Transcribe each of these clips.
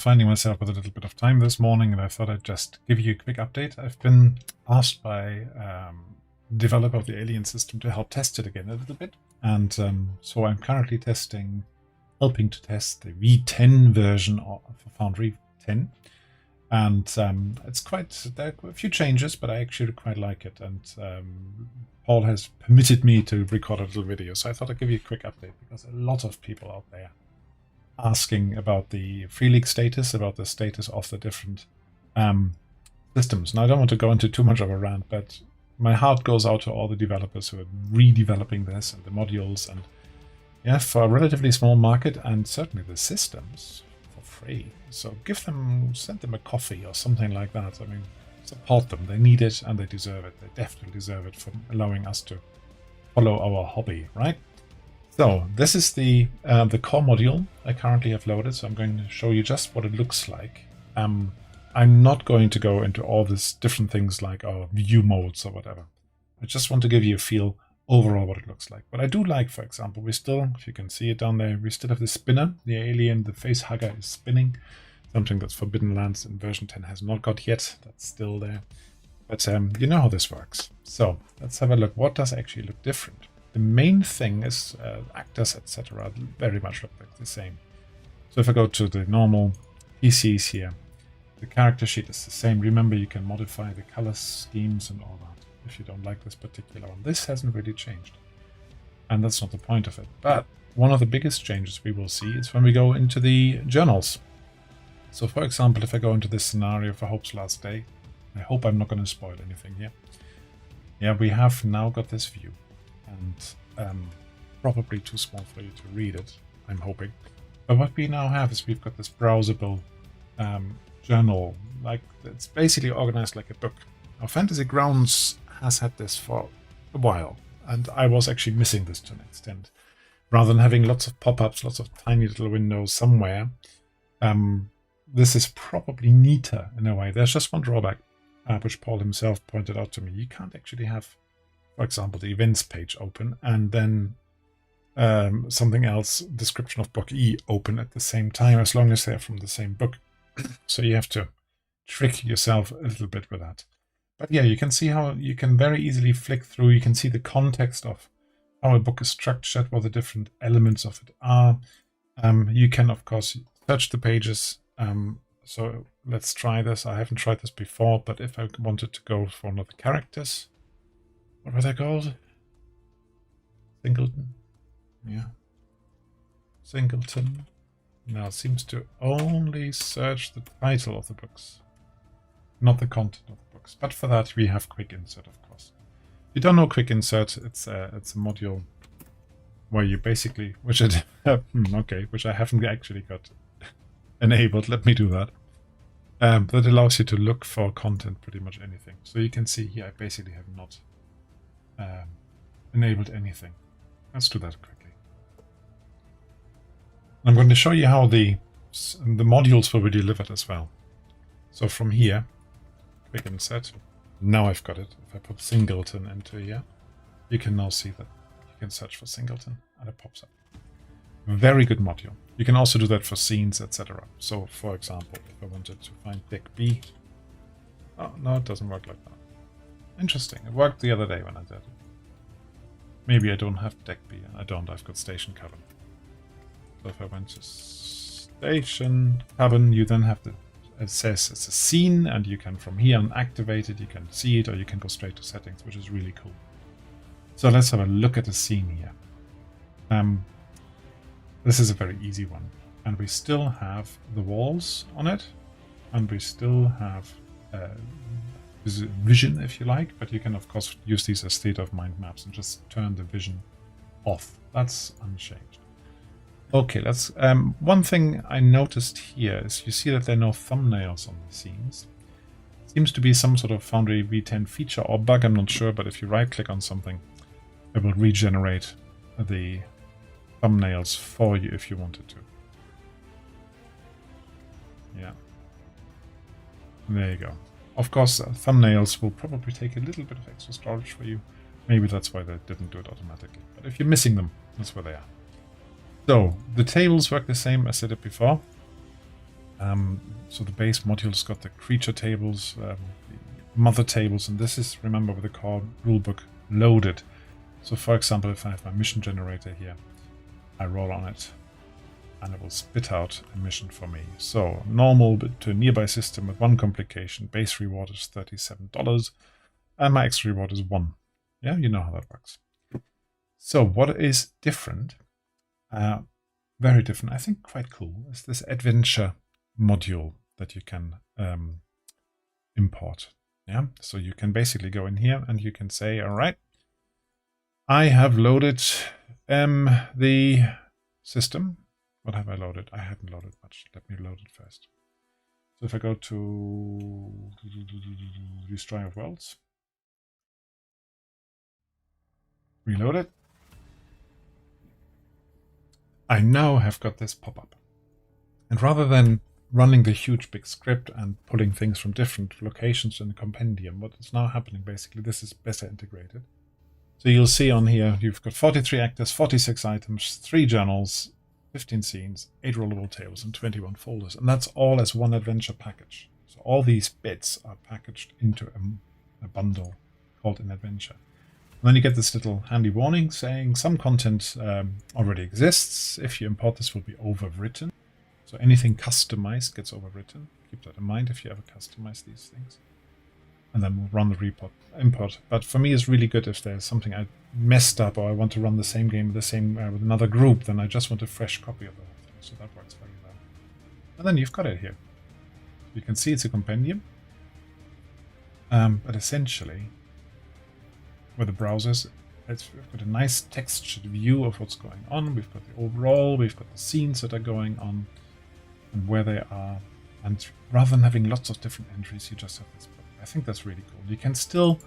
finding myself with a little bit of time this morning, and I thought I'd just give you a quick update. I've been asked by developer of the Alien system to help test it again a little bit. And so I'm currently helping to test the V10 version of Foundry V10. And there are a few changes, but I actually quite like it. And Paul has permitted me to record a little video. So I thought I'd give you a quick update, because a lot of people out there asking about the freeleague status, about the status of the different systems. Now, I don't want to go into too much of a rant, but my heart goes out to all the developers who are redeveloping this and the modules, and yeah, for a relatively small market, and certainly the systems for free. So send them a coffee or something like that. I mean, support them. They need it and they deserve it. They definitely deserve it for allowing us to follow our hobby, right? So this is the core module I currently have loaded. So I'm going to show you just what it looks like. I'm not going to go into all these different things like our view modes or whatever. I just want to give you a feel overall what it looks like. What I do like, for example, we still, if you can see it down there, we still have the spinner. The alien, the face hugger is spinning. Something that's Forbidden Lands in version 10 has not got yet. That's still there. But you know how this works. So let's have a look. What does actually look different? The main thing is actors, etc. very much look like the same. So if I go to the normal PCs here, the character sheet is the same. Remember, you can modify the color schemes and all that if you don't like this particular one. This hasn't really changed. And that's not the point of it. But one of the biggest changes we will see is when we go into the journals. So for example, if I go into this scenario for Hope's Last Day, I hope I'm not going to spoil anything here. Yeah, we have now got this view. And probably too small for you to read it, I'm hoping. But what we now have is we've got this browsable journal. Like, it's basically organized like a book. Now, Fantasy Grounds has had this for a while, and I was actually missing this to an extent. Rather than having lots of pop-ups, lots of tiny little windows somewhere, this is probably neater in a way. There's just one drawback, which Paul himself pointed out to me. You can't actually have, for example, the events page open and then something else, description of book E, open at the same time, as long as they're from the same book. So you have to trick yourself a little bit with that. But yeah, you can see how you can very easily flick through. You can see the context of how a book is structured, what the different elements of it are. You can, of course, search the pages. So let's try this. I haven't tried this before, but if I wanted to go for one of the characters, what were they called? Singleton? Yeah. Singleton. Now it seems to only search the title of the books, not the content of the books. But for that, we have Quick Insert, of course. If you don't know Quick Insert, it's a module where you basically, which I haven't actually got enabled. Let me do that. That allows you to look for content, pretty much anything. So you can see here, I basically have not enabled anything. Let's do that quickly. I'm going to show you how the modules will be delivered as well. So from here, Quick Insert. Now I've got it. If I put Singleton into here, you can now see that you can search for Singleton and it pops up. Very good module. You can also do that for scenes, etc. So, for example, if I wanted to find deck B, oh no, it doesn't work like that. Interesting. It worked the other day when I did it. Maybe I don't have deck B, and I don't. I've got station cabin. So if I went to station cabin, you then have it says it's a scene, and you can from here on activate it. You can see it, or you can go straight to settings, which is really cool. So let's have a look at the scene here. This is a very easy one, and we still have the walls on it, and we still have vision, if you like, but you can of course use these as state of mind maps and just turn the vision off. That's unchanged. Okay, let's one thing I noticed here is you see that there are no thumbnails on the scenes. Seems to be some sort of Foundry V10 feature or bug, I'm not sure, but if you right click on something, it will regenerate the thumbnails for you if you wanted to. Yeah. There you go. Of course, thumbnails will probably take a little bit of extra storage for you. Maybe that's why they didn't do it automatically. But if you're missing them, that's where they are. So, the tables work the same as I did before. So the base module's got the creature tables, the mother tables, and this is, remember, with the core rulebook loaded. So for example, if I have my mission generator here, I roll on it and it will spit out a mission for me. So normal to nearby system with 1 complication, base reward is $37, and my extra reward is 1. Yeah, you know how that works. So what is different, very different, I think quite cool, is this adventure module that you can import. Yeah, so you can basically go in here and you can say, all right, I have loaded the system. What have I loaded? I haven't loaded much. Let me load it first. So if I go to Destroy of Worlds, reload it, I now have got this pop-up. And rather than running the huge big script and pulling things from different locations in the compendium, what is now happening, basically, this is better integrated. So you'll see on here, you've got 43 actors, 46 items, 3 journals, 15 scenes, 8 rollable tables, and 21 folders. And that's all as one adventure package. So all these bits are packaged into a bundle called an adventure. And then you get this little handy warning saying some content already exists. If you import, this will be overwritten. So anything customized gets overwritten. Keep that in mind if you ever customize these things. And then we'll run the import. But for me, it's really good if there's something I messed up or I want to run the same game with another group, then I just want a fresh copy of the whole thing. So that works very well. And then you've got it here. You can see it's a compendium. But essentially, with the browsers, we've got a nice textured view of what's going on. We've got the overall, we've got the scenes that are going on and where they are. And rather than having lots of different entries, you just have this. I think that's really cool. You can still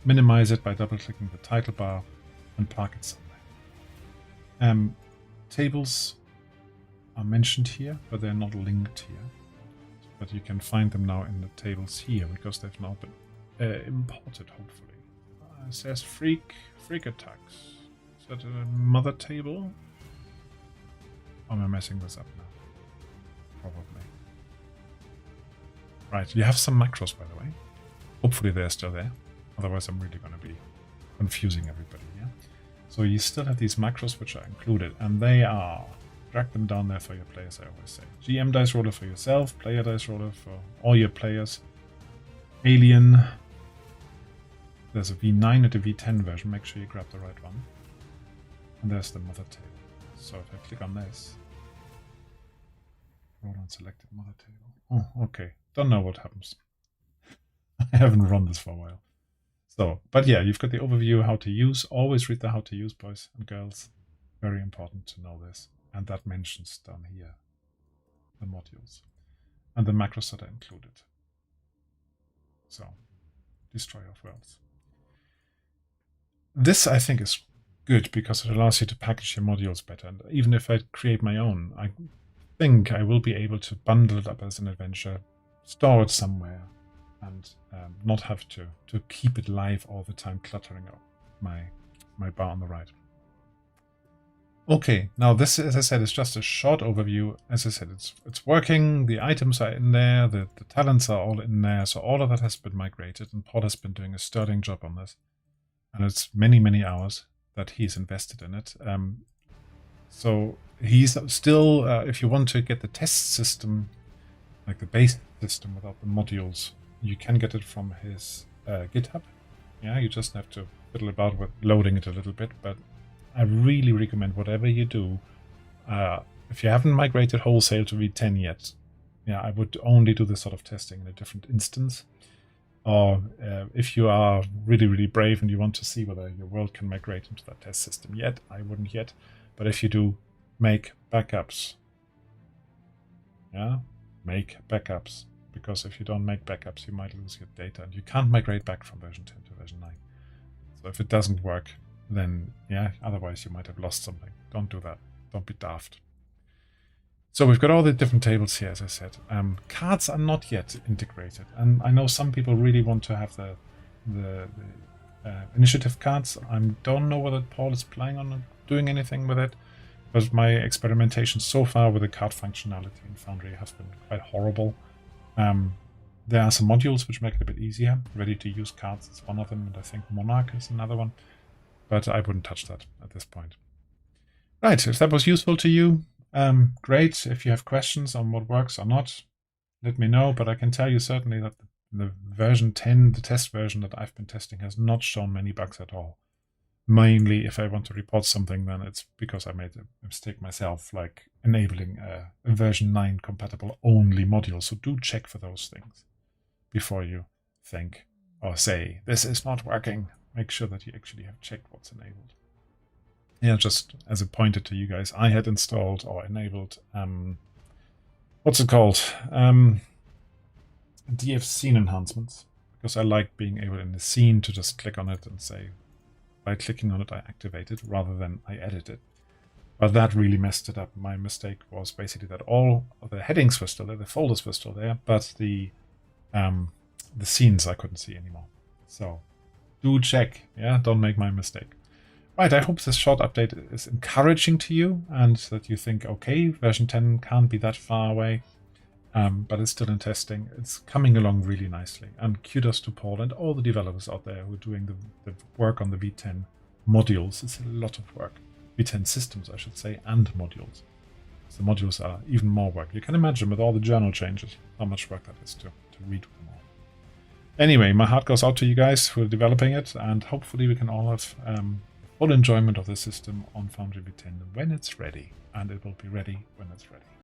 minimize it by double-clicking the title bar and park it somewhere. Tables are mentioned here, but they're not linked here. But you can find them now in the tables here because they've now been imported, hopefully. It says freak attacks. Is that a mother table? Or am I messing this up now? Probably. Right, you have some macros, by the way. Hopefully they're still there. Otherwise I'm really going to be confusing everybody here. So you still have these macros which are included, and they are, drag them down there for your players, I always say. GM dice roller for yourself, player dice roller for all your players. Alien. There's a V9 and a V10 version, make sure you grab the right one. And there's the mother table. So if I click on this, roll on selected mother table. Oh, okay. Don't know what happens. I haven't run this for a while. So, but yeah, you've got the overview, how to use. Always read the how to use, boys and girls. Very important to know this. And that mentions down here the modules and the macros that are included. So, Destroy of Worlds. This, I think, is good because it allows you to package your modules better. And even if I create my own, I think I will be able to bundle it up as an adventure, store it somewhere, and not have to keep it live all the time, cluttering up my bar on the right. Okay, now this, as I said, is just a short overview. As I said, it's working, the items are in there, the talents are all in there, so all of that has been migrated, and Paul has been doing a sterling job on this. And it's many, many hours that he's invested in it. So he's still, if you want to get the test system, like the base system without the modules, you can get it from his GitHub. Yeah, you just have to fiddle about with loading it a little bit, but I really recommend whatever you do, if you haven't migrated wholesale to V10 yet, yeah, I would only do this sort of testing in a different instance. Or if you are really, really brave and you want to see whether your world can migrate into that test system yet, I wouldn't yet. But if you do, make backups. Yeah, make backups. Because if you don't make backups, you might lose your data. And you can't migrate back from version 10 to version 9. So if it doesn't work, then yeah, otherwise you might have lost something. Don't do that. Don't be daft. So we've got all the different tables here, as I said. Cards are not yet integrated, and I know some people really want to have the initiative cards. I don't know whether Paul is planning on doing anything with it. But my experimentation so far with the card functionality in Foundry has been quite horrible. There are some modules which make it a bit easier. Ready-to-use cards is one of them, and I think Monarch is another one. But I wouldn't touch that at this point. Right, if that was useful to you, great. If you have questions on what works or not, let me know. But I can tell you certainly that the version 10, the test version that I've been testing, has not shown many bugs at all. Mainly, if I want to report something, then it's because I made a mistake myself, like enabling a version 9 compatible only module. So do check for those things before you think or say, this is not working. Make sure that you actually have checked what's enabled. Yeah, just as a pointer to you guys, I had installed or enabled, what's it called? DF scene enhancements, because I like being able in the scene to just click on it and say, by clicking on it, I activate it rather than I edit it. But that really messed it up. My mistake was basically that all of the headings were still there, the folders were still there, but the scenes I couldn't see anymore. So do check, yeah, don't make my mistake. Right, I hope this short update is encouraging to you and that you think, okay, version 10 can't be that far away, but it's still in testing. It's coming along really nicely. And kudos to Paul and all the developers out there who are doing the work on the V10 modules. It's a lot of work. V10 systems, I should say, and modules. So the modules are even more work. You can imagine with all the journal changes, how much work that is to read them all. Anyway, my heart goes out to you guys who are developing it, and hopefully we can all have full enjoyment of the system on Foundry V10 when it's ready. And it will be ready when it's ready.